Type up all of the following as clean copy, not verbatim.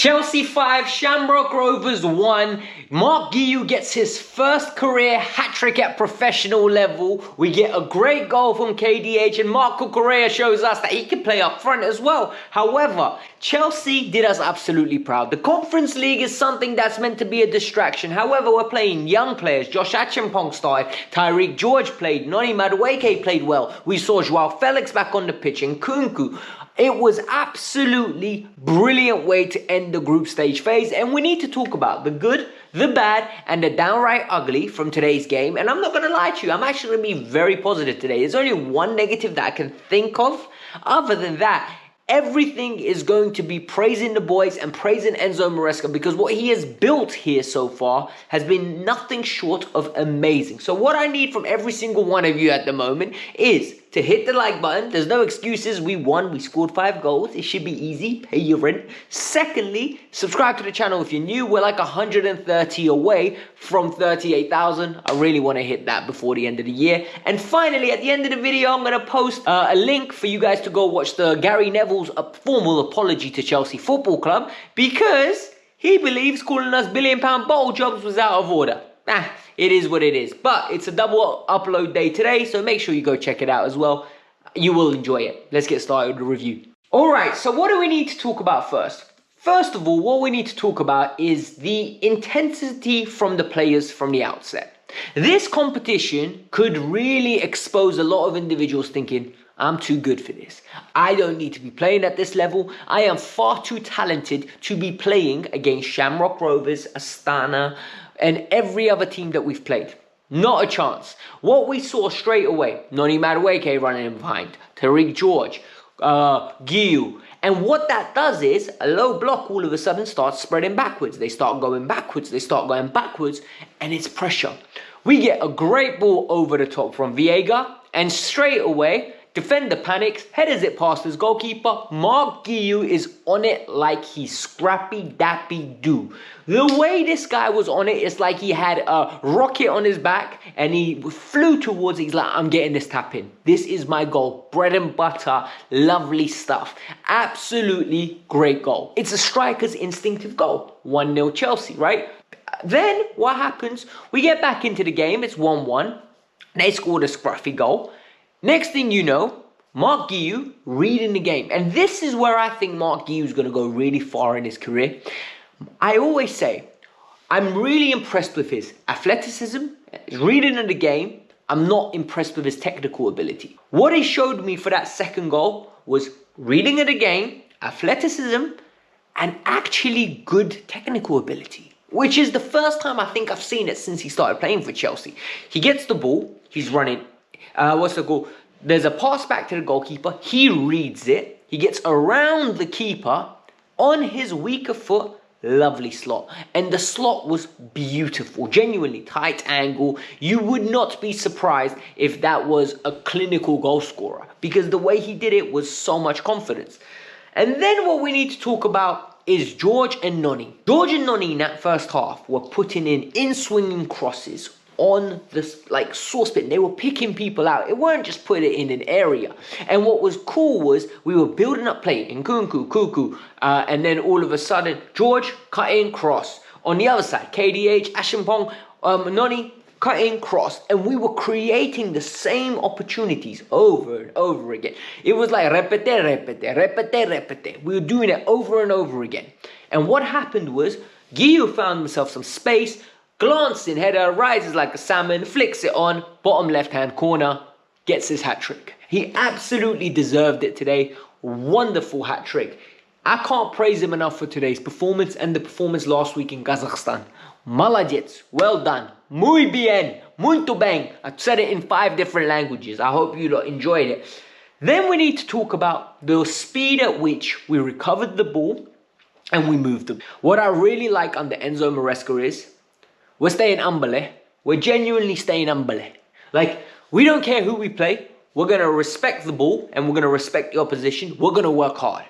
Chelsea 5, Shamrock Rovers 1. Marc Guiu gets his first career hat-trick at professional level. We get a great goal from KDH, and Marc Cucurella shows us that he can play up front as well. However, Chelsea did us absolutely proud. The Conference League is something that's meant to be a distraction. However, we're playing young players. Josh Achimpong started. Tyreek George played. Noni Madueke played well. We saw Joao Felix back on the pitch and Kunku. It was absolutely brilliant way to end the group stage phase, and we need to talk about the good, the bad, and the downright ugly from today's game. And I'm not going to lie to you, I'm actually going to be very positive today. There's only one negative that I can think of. Other than that, everything is going to be praising the boys and praising Enzo Maresca, because what he has built here so far has been nothing short of amazing. So what I need from every single one of you at the moment is to hit the like button. There's no excuses. We won. We scored 5 goals. It should be easy. Pay your rent. Secondly, subscribe to the channel if you're new. We're like 130 away from 38,000. I really want to hit that before the end of the year. And finally, at the end of the video, I'm going to post a link for you guys to go watch the Gary Neville's formal apology to Chelsea Football Club, because he believes calling us £1 billion bottle jobs was out of order. It is what it is. But it's a double upload day today, so make sure you go check it out as well. You will enjoy it. Let's get started with the review. Alright, so what do we need to talk about first? First of all, what we need to talk about is the intensity from the players from the outset. This competition could really expose a lot of individuals thinking, I'm too good for this. I don't need to be playing at this level. I am far too talented to be playing against Shamrock Rovers, Astana, and every other team that we've played. Not a chance. What we saw straight away, Noni Madueke running in behind, Tyreek George, Guiu. And what that does is, a low block all of a sudden starts spreading backwards. They start going backwards, and it's pressure. We get a great ball over the top from Viega, and straight away, defender panics, headers it past his goalkeeper. Marc Guiu is on it like he's scrappy dappy do. The way this guy was on it, it's like he had a rocket on his back and he flew towards it. He's like, I'm getting this tap in. This is my goal. Bread and butter. Lovely stuff. Absolutely great goal. It's a striker's instinctive goal. 1-0 Chelsea, right? Then what happens? We get back into the game. It's 1-1. They scored a scruffy goal. Next thing you know, Marc Guiu reading the game. And this is where I think Marc Guiu is going to go really far in his career. I always say, I'm really impressed with his athleticism, his reading of the game. I'm not impressed with his technical ability. What he showed me for that second goal was reading of the game, athleticism, and actually good technical ability, which is the first time I think I've seen it since he started playing for Chelsea. He gets the ball, he's running. What's the goal? There's a pass back to the goalkeeper. He reads it. He gets around the keeper on his weaker foot. Lovely slot. And the slot was beautiful. Genuinely tight angle. You would not be surprised if that was a clinical goal scorer, because the way he did it was so much confidence. And then what we need to talk about is George and Noni. George and Noni in that first half were putting in swinging crosses on this like saucepan. They were picking people out. It weren't just put it in an area. And what was cool was we were building up play in Kuku, and then all of a sudden George cut in cross. On the other side, KDH, Achimpong, Noni cut in cross, and we were creating the same opportunities over and over again. It was like repete. We were doing it over and over again. And what happened was Guiu found himself some space. Glancing header, rises like a salmon, flicks it on, bottom left-hand corner, gets his hat-trick. He absolutely deserved it today. Wonderful hat-trick. I can't praise him enough for today's performance and the performance last week in Kazakhstan. Молодец, well done, muy bien, muito bem. I've said it in 5 different languages. I hope you lot enjoyed it. Then we need to talk about the speed at which we recovered the ball and we moved them. What I really like under Enzo Maresca is, we're staying humble. We're genuinely staying humble. Like, we don't care who we play. We're going to respect the ball and we're going to respect the opposition. We're going to work hard.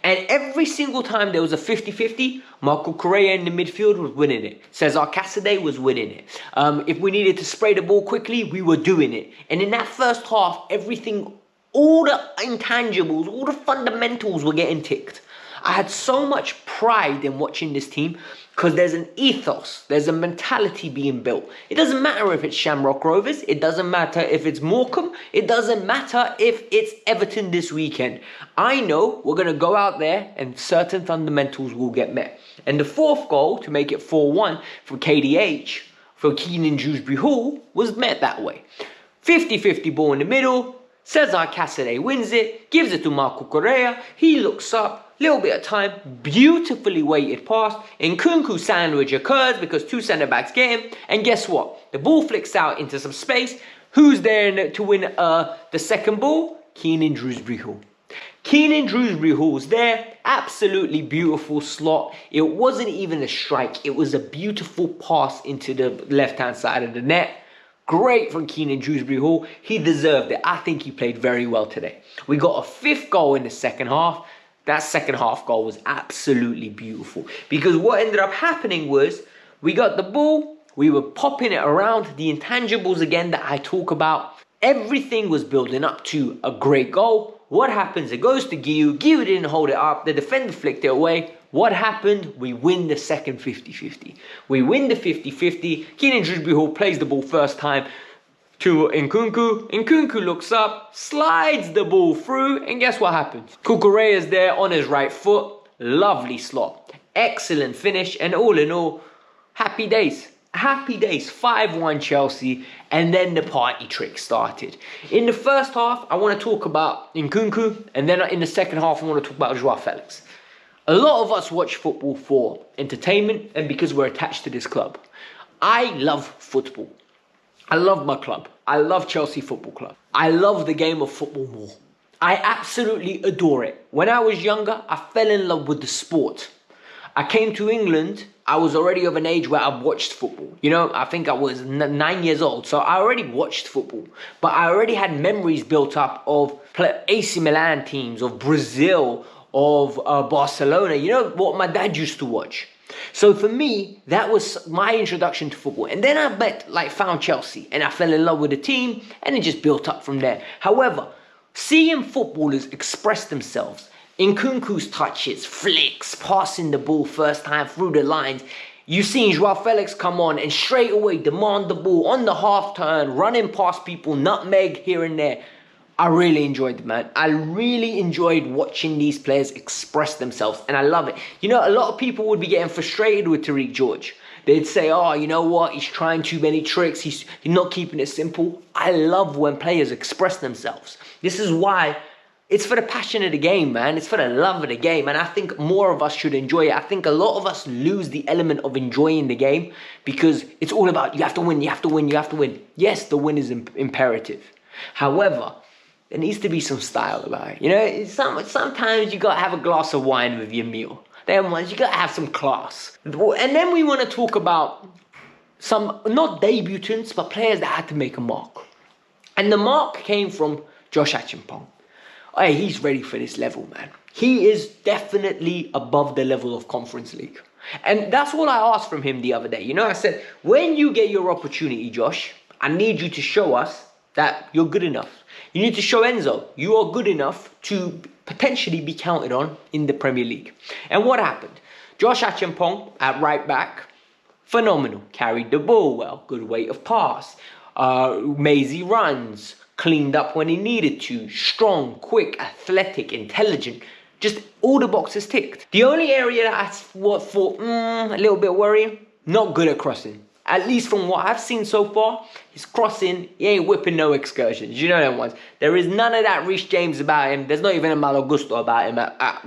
And every single time there was a 50-50, Marc Guiu in the midfield was winning it. Cesar Casadei was winning it. If we needed to spray the ball quickly, we were doing it. And in that first half, everything, all the intangibles, all the fundamentals were getting ticked. I had so much pride in watching this team because there's an ethos, there's a mentality being built. It doesn't matter if it's Shamrock Rovers, it doesn't matter if it's Morecambe, it doesn't matter if it's Everton this weekend. I know we're going to go out there and certain fundamentals will get met. And the fourth goal to make it 4-1 from KDH for Keenan Dewsbury Hall was met that way. 50-50 ball in the middle. Cesar Cassidy wins it, gives it to Marc Guiu. He looks up, little bit of time, beautifully weighted pass. Nkunku sandwich occurs because two centre-backs get him. And guess what? The ball flicks out into some space. Who's there to win the second ball? Keenan Dewsbury Hall. Keenan Dewsbury Hall's there. Absolutely beautiful slot. It wasn't even a strike. It was a beautiful pass into the left-hand side of the net. Great from Keenan Dewsbury Hall. He deserved it. I think he played very well today. We got a fifth goal in the second half. That second half goal was absolutely beautiful. Because what ended up happening was we got the ball. We were popping it around. The intangibles again that I talk about. Everything was building up to a great goal. What happens? It goes to Guiu. Guiu didn't hold it up. The defender flicked it away. What happened? We win the second 50-50. We win the 50-50. Keenan Dewsbury Hall plays the ball first time to Nkunku. Nkunku looks up, slides the ball through, and guess what happens? Cucurella is there on his right foot. Lovely slot. Excellent finish, and all in all, happy days. Happy days. 5-1 Chelsea, and then the party trick started. In the first half, I want to talk about Nkunku, and then in the second half, I want to talk about Joao Felix. A lot of us watch football for entertainment and because we're attached to this club. I love football. I love my club. I love Chelsea Football Club. I love the game of football more. I absolutely adore it. When I was younger, I fell in love with the sport. I came to England, I was already of an age where I watched football. You know, I think I was 9 years old, so I already watched football. But I already had memories built up of AC Milan teams, of Brazil, of Barcelona, you know, what my dad used to watch. So for me, that was my introduction to football. And then I found Chelsea and I fell in love with the team and it just built up from there. However, seeing footballers express themselves, Nkunku's touches, flicks, passing the ball first time through the lines, you've seen Joao Felix come on and straight away demand the ball on the half turn, running past people, nutmeg here and there. I really enjoyed it, man. I really enjoyed watching these players express themselves, and I love it. You know, a lot of people would be getting frustrated with Tariq George. They'd say, oh, you know what? He's trying too many tricks. He's not keeping it simple. I love when players express themselves. This is why it's for the passion of the game, man. It's for the love of the game, and I think more of us should enjoy it. I think a lot of us lose the element of enjoying the game because it's all about you have to win, you have to win, you have to win. Yes, the win is imperative. However, there needs to be some style about it. You know, sometimes you got to have a glass of wine with your meal. Then once you got to have some class. And then we want to talk about some, not debutants, but players that had to make a mark. And the mark came from Josh Achimpong. Hey, he's ready for this level, man. He is definitely above the level of Conference League. And that's what I asked from him the other day. You know, I said, when you get your opportunity, Josh, I need you to show us that you're good enough. You need to show Enzo you are good enough to potentially be counted on in the Premier League. And what happened? Josh Achimpong at right back, phenomenal. Carried the ball well, good weight of pass. Mazy runs, cleaned up when he needed to. Strong, quick, athletic, intelligent. Just all the boxes ticked. The only area that I thought a little bit worrying, not good at crossing. At least from what I've seen so far, he's crossing, he ain't whipping no excursions. You know them ones. There is none of that Reece James about him. There's not even a Malo Gusto about him.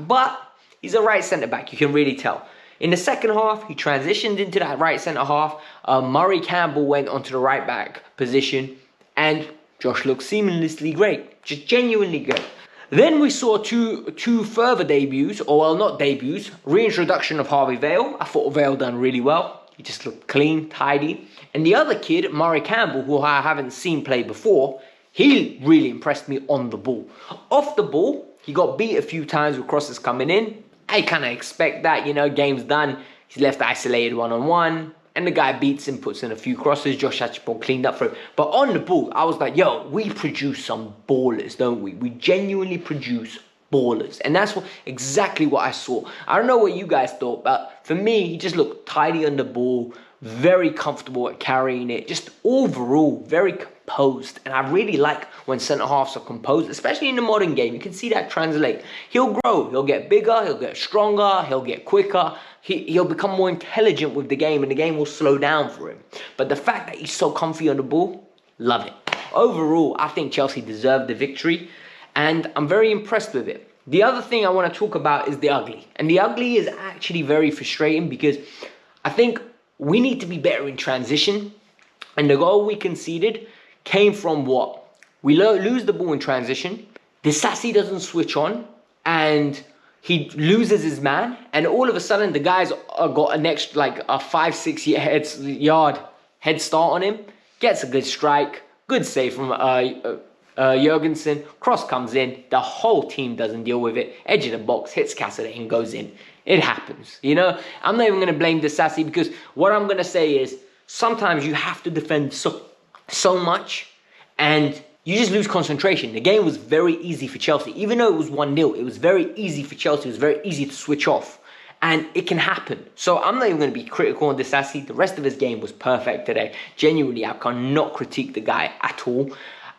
But he's a right centre-back, you can really tell. In the second half, he transitioned into that right centre-half. Murray Campbell went onto the right-back position. And Josh looked seamlessly great. Just genuinely good. Then we saw two further debuts, or well, not debuts. Reintroduction of Harvey Vale. I thought Vale done really well. He just looked clean, tidy. And the other kid, Murray Campbell, who I haven't seen play before, he really impressed me on the ball. Off the ball, he got beat a few times with crosses coming in. I kind of expect that, you know, game's done. He's left isolated one-on-one. And the guy beats him, puts in a few crosses. Josh Achimpong cleaned up for him. But on the ball, I was like, yo, we produce some ballers, don't we? We genuinely produce ballers. And that's exactly what I saw. I don't know what you guys thought, but for me, he just looked tidy on the ball, very comfortable at carrying it, just overall very composed. And I really like when centre-halves are composed, especially in the modern game. You can see that translate. He'll grow, he'll get bigger, he'll get stronger, he'll get quicker. He'll become more intelligent with the game, and the game will slow down for him. But the fact that he's so comfy on the ball, love it. Overall, I think Chelsea deserved the victory, and I'm very impressed with it. The other thing I want to talk about is the ugly. And the ugly is actually very frustrating because I think we need to be better in transition. And the goal we conceded came from what? We lose the ball in transition. Disasi doesn't switch on, and he loses his man. And all of a sudden, the guy's got an extra, like a 5-6 yard head start on him. Gets a good strike. Good save from Jurgensen. Cross comes in. The whole team doesn't deal with it. Edge of the box, hits Cassidy and goes in. It happens, you know. I'm not even going to blame Disasi, because what I'm going to say is sometimes you have to defend so much and you just lose concentration. The game was very easy for Chelsea. Even though it was 1-0, it was very easy for Chelsea. It was very easy to switch off. And it can happen. So I'm not even going to be critical on Disasi. The rest of his game was perfect today. Genuinely, I cannot critique the guy at all.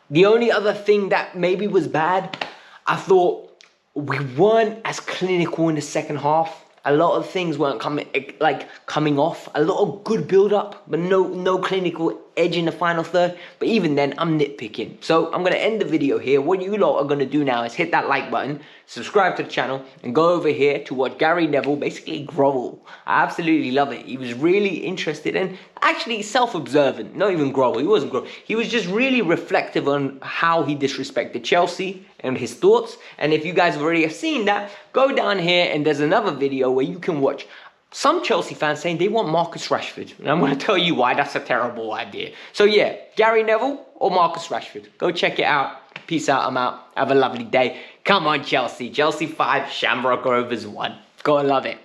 The only other thing that maybe was bad, I thought we weren't as clinical in the second half. A lot of things weren't coming off. A lot of good build-up, but no clinical edge in the final third. But even then, I'm nitpicking. So I'm going to end the video here. What you lot are going to do now is hit that like button, subscribe to the channel, and go over here to watch Gary Neville basically grovel. I absolutely love it. He was really interested and actually self-observant. Not even grovel. He wasn't grovel. He was just really reflective on how he disrespected Chelsea and his thoughts. And if you guys already have seen that, go down here and there's another video where you can watch some Chelsea fans saying they want Marcus Rashford. And I'm going to tell you why that's a terrible idea. So yeah, Gary Neville or Marcus Rashford. Go check it out. Peace out. I'm out. Have a lovely day. Come on, Chelsea. Chelsea 5, Shamrock Rovers 1. Go and love it.